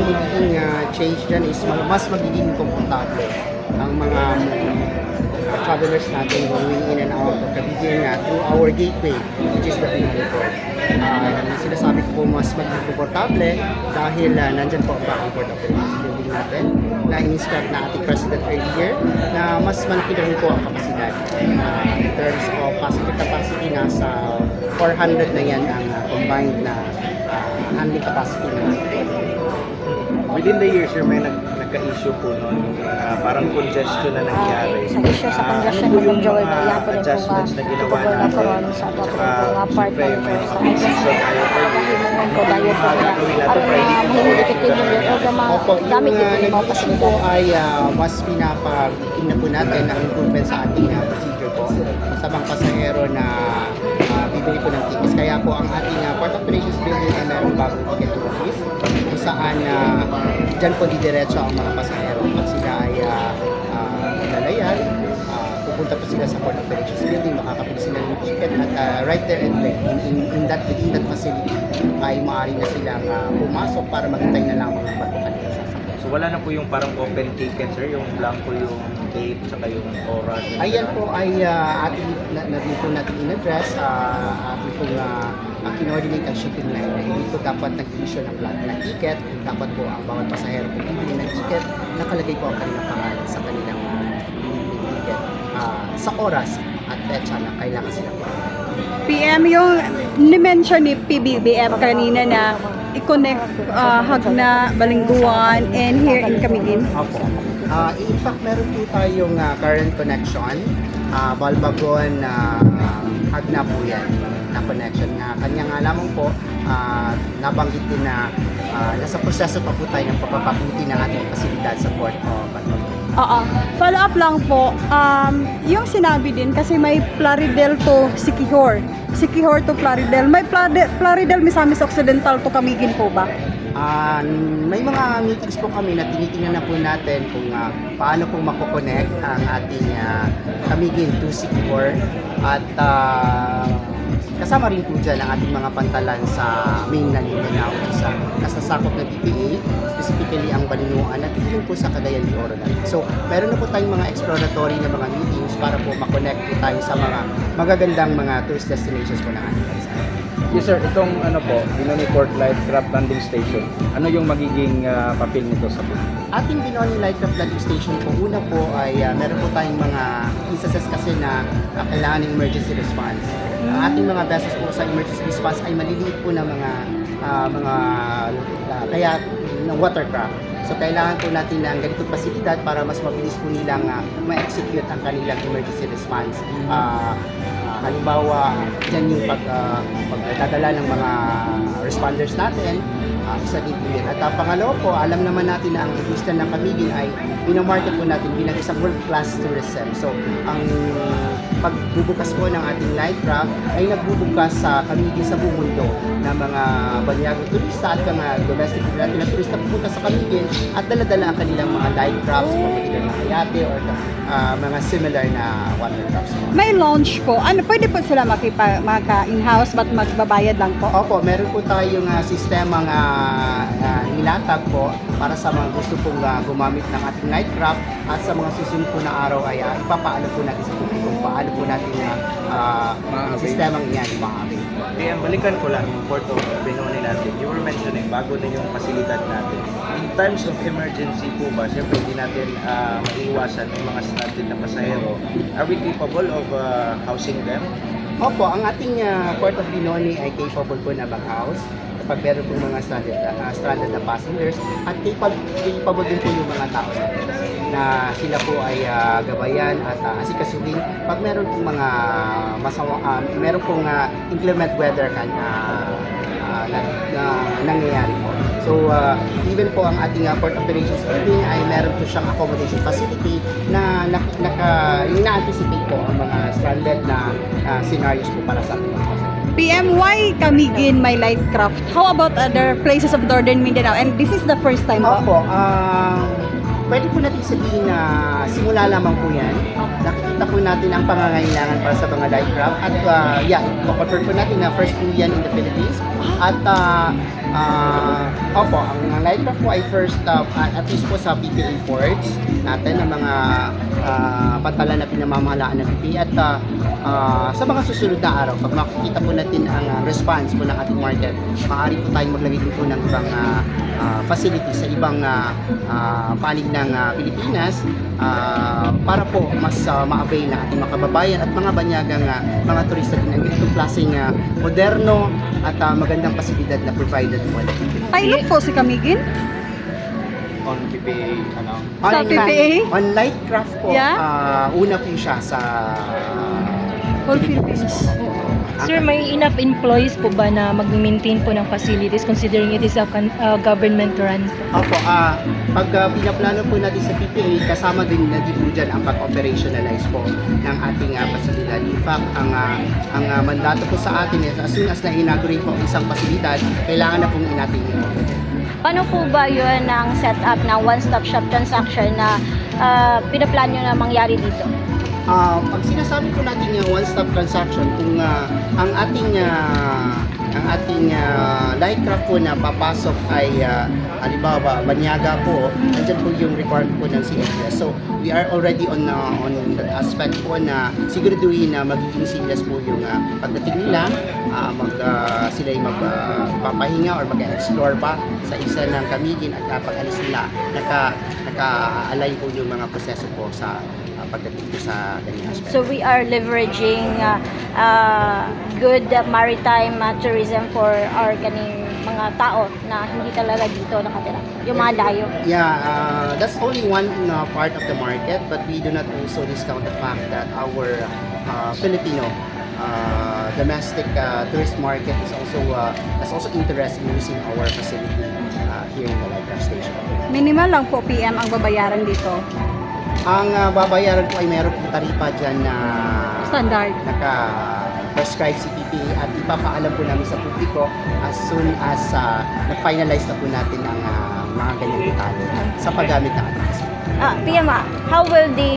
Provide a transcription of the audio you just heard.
magiging change dyan is mas magiging komportable ang mga travelers natin going in and out of Cavite through our gateway, which is the Binoli Port. Sinasabi ko po mas magiging komportable dahil nandyan po ang bagong port operations building natin na in-inspect na ating President earlier na mas malaki na rin po ang kapasidad. In terms of passenger capacity, nasa 400 na yan ang combined na handling capacity na. Within the years, sir, may nagka-issue po noon, parang congestion na nangyari. Sa issue sa congestion Ano po yung ng Joel mga Maria po rin adjustments na ginawa natin? sa Tsaka, part siyempre, ng may sa mga season tayo per year. ko dayo po na Gagawin natin para hindi po ulit yung ganun. Opo, gamit yung yung mga nag-issue po ay mas pinapagiging na po natin ang improvement sa ating procedure po sa mga pasahero na bibili po ng tickets. Kaya po ang ating port operations building ay mayroong bagong ticket office kung saan dyan po didiretso ang mga pasahero. Pag sila ay lalayan, pupunta po sila sa port operations building, makakapili sila ng ticket at right there and then within that facility ay maaari na silang pumasok para maghintay na lamang ng bago kanila sasakyan. So wala na po yung parang open ticket, sir, yung blanco yung date tsaka yung oras. Ayan po ay ating po natin in-address, ating pong kinoordinate ang shipping line na hindi po dapat nag-issue ng blank na ticket. Dapat po ang bawat pasahero po bibili ng ticket, nakalagay po ang kanilang pangalan sa kanilang ticket sa oras at petsa na kailangan sila po. PM, yung ni-mention ni PBBM kanina na i-connect Hagna, Balingguan, and here in Camiguin. Opo. In fact, meron po tayong current connection, Balbagon, Hagna po yan na connection na kanya nga lamang po nabanggit din na nasa proseso pa po tayo ng pagpapabuti ng ating pasilidad sa Port of Balbagon. Oo. Follow up lang po, yung sinabi din kasi may Plaridel to Siquijor. Siquijor to Plaridel. May Plaridel Misamis Occidental to Camiguin po ba? May mga meetings po kami na tinitingnan na po natin kung paano po mako-connect ang ating Camiguin to Siquijor at kasama rin po dyan ang ating mga pantalan sa mainland Mindanao sa nasasakop na DPA, specifically ang Balinuan at din po sa Cagayan de Oro. So, meron na po tayong mga exploratory na mga meetings para po makonect po tayo sa mga magagandang mga tourist destinations po ng ating bansa. Yes, sir, itong Binoni Port Light Craft Landing Station, ano yung magiging papel nito sa po? Ating Binoni Lightcraft Landing Station po, una po ay meron po tayong mga instances kasi na kailangan ng emergency response. Ang ating mga vessels po sa emergency response ay maliliit po na kaya ng watercraft. So kailangan po natin ng ganitong pasilidad para mas mabilis po nilang ma-execute ang kanilang emergency response. Halimbawa, dyan yung pagdadala ng mga responders natin, isa din po yun. At pangalawa po, alam naman natin na ang Isla ng Camiguin ay minamarket po natin bilang isang world-class tourism. So, ang pagbubukas po ng ating light craft ay nagbubukas sa Camiguin sa buong mundo na mga banyagong turista at mga domestic natin na turista pupunta sa Camiguin at dala-dala ang kanilang mga light crafts, pagkakita ng ayate or mga similar na watercrafts. May launch po. Ano, pwede po sila maka-in-house ba't magbabayad lang po? Opo, meron po tayong sistemang nilatag po para sa mga gusto pong gumamit ng ating nightcraft at sa mga susunod po na araw ay ipapaalam po natin sa publiko kung paano po natin sistemang iyan ma-avail. Kaya balikan ko lang yung Port of Binoni natin. You were mentioning bago na yung pasilidad natin. In times of emergency po ba, syempre hindi natin maiiwasan ng mga stranded na pasahero. Are we capable of housing them? Opo, ang ating Port of Binoni ay capable po na mag-house kapag meron po mga stranded na passengers at capable din po yung mga tao na sila po ay gabayan at asikasuhin pag meron pong mga meron pong inclement weather na nangyayari po. So, even po ang ating port operations building ay meron po siyang accommodation facility na ina-anticipate po ang mga stranded na scenarios po para sa ating mga pasahero. PM, why Camiguin may light craft? How about other places of Northern Mindanao? And this is the first time po? Opo, pwede po natin sabihin na simula lamang po yan. Nakikita po natin ang pangangailangan para sa mga light craft. At i-confirm po natin na first po yan in the Philippines. At opo, ang light craft po ay first, at least po sa PPA ports natin, ang mga pantalan na pinamamahalaan ng PPA. At sa mga susunod na araw, pag makikita po natin ang response po ng ating market, maaari po tayong maglagay din po ng ibang facility sa ibang panig ng Pilipinas para po mas ma-avail na ating mga kababayan at mga banyagang mga turista din ang ganitong klaseng moderno at magandang pasilidad na provided po. Pilot po si Camiguin On PPA, sa PPA. On light craft po, Yeah. una po siya sa Whole Philippines. Sir, may enough employees po ba na mag-maintain po ng facilities considering it is a government run? Opo, pag pinaplano po natin sa PPA, kasama din na po dyan ang pag-operationalize po ng ating pasilidad. In fact, ang mandato po sa atin is as soon as na-inaugurate po ang isang pasilidad, kailangan na pong inating Paano po ba yun ang setup ng one-stop shop transaction na pinaplano na mangyari dito? Pag sinasabi po natin yung one-stop transaction, kung ang ating light craft po na papasok ay halimbawa Banyaga po, nandiyan po yung requirement po ng CFS. So we are already on that aspect po na siguraduhin na magiging seamless po yung pagdating nila, sila ay magpapahinga or mag-explore pa sa isa ng Camiguin at pag-alis nila, naka-align po yung mga proseso po sa pagdating po sa ganyan aspect. So we are leveraging good maritime tourism for our kaning mga tao na hindi talaga dito nakatira. Yung mga dayo. Yeah, that's only one part of the market, but we do not also discount the fact that our Filipino domestic tourist market is also has also interest in using our facility here in the light craft station. Minimal lang po PM ang babayaran dito. Ang babayaran po ay meron po taripa dyan na Standard. naka-prescribe si PPA at ipapaalam po namin sa publiko as soon as na-finalize na po natin ang mga ganyang detalye sa paggamit ng ating facility. PM, how will the